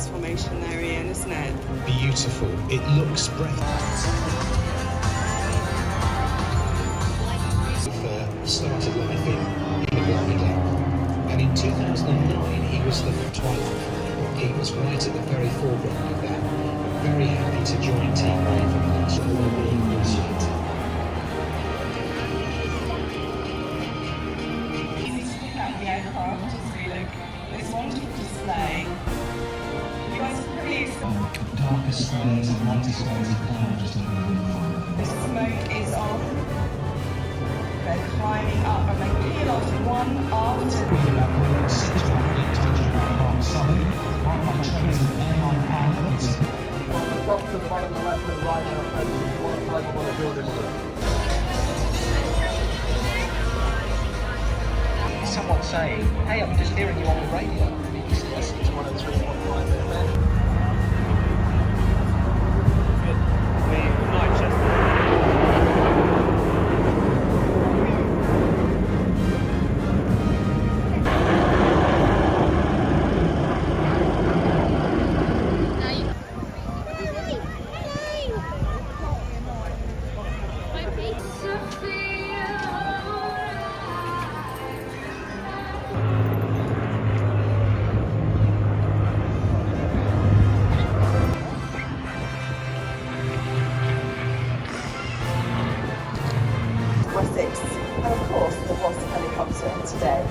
nice formation there, Ian, isn't it? Beautiful. It looks breathtaking. Started life in the gliding, and in 2009 he was the Twilight. He was right at the very foreground of that. Very happy to join Team Raven. That's all being appreciated. The aircraft is really this wonderful display. You guys are pretty. Darker skies and lighter skies of cloud just over the wind. The smoke is off. They're climbing up and they peel off one after. Top to the bottom, the left and the right now, one side of the building. Someone saying, hey, I'm just hearing you on the radio. Yes, it's 103.5 FM. Wessex, and of course the Wasp helicopter today.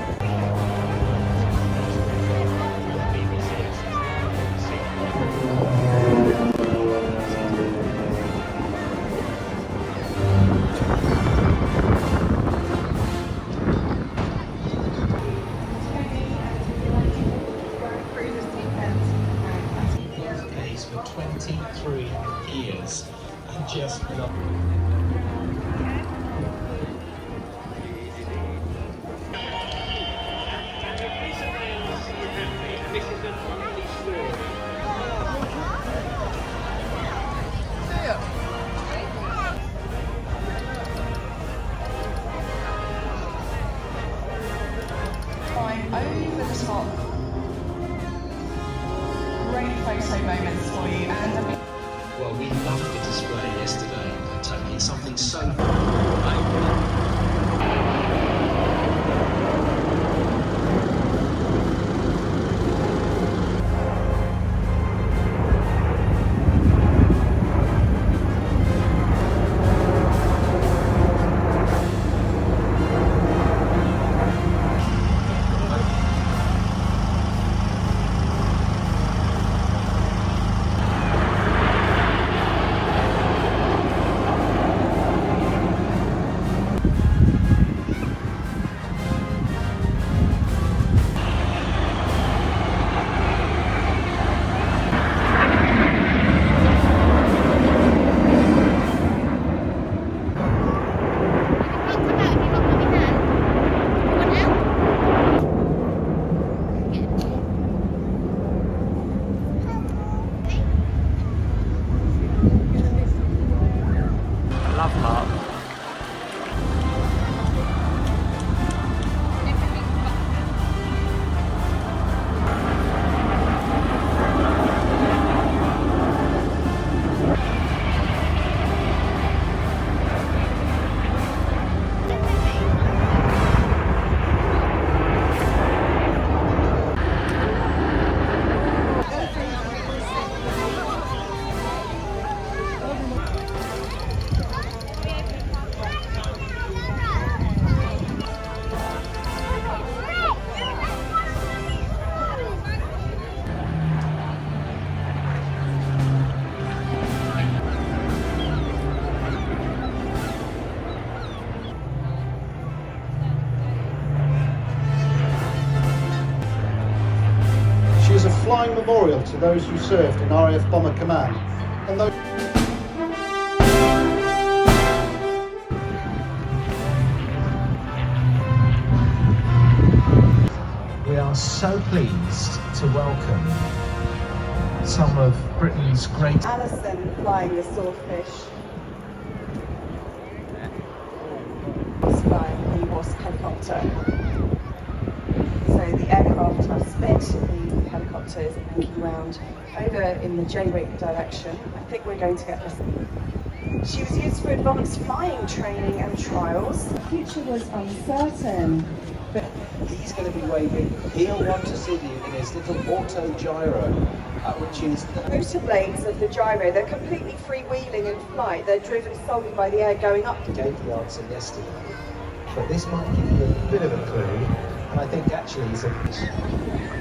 Days for 23 years and just not. Over the top. Great photo moments for you and Well, we loved the display yesterday, taking something so. She is a flying memorial to those who served in RAF Bomber Command and those. We are so pleased to welcome some of Britain's great. Alison flying the Swordfish. He's flying the Wasp helicopter. So the aircraft are split, the helicopter helicopters making round over in the Jaywick direction. I think we're going to get this. She was used for advanced flying training and trials. The future was uncertain, but He's going to be waving. He'll want to see you in his little auto gyro, which is the motor blades of the gyro, they're completely freewheeling in flight. They're driven solely by the air going up. gave the answer yesterday. But this might give you a bit of a clue, and I think actually it's a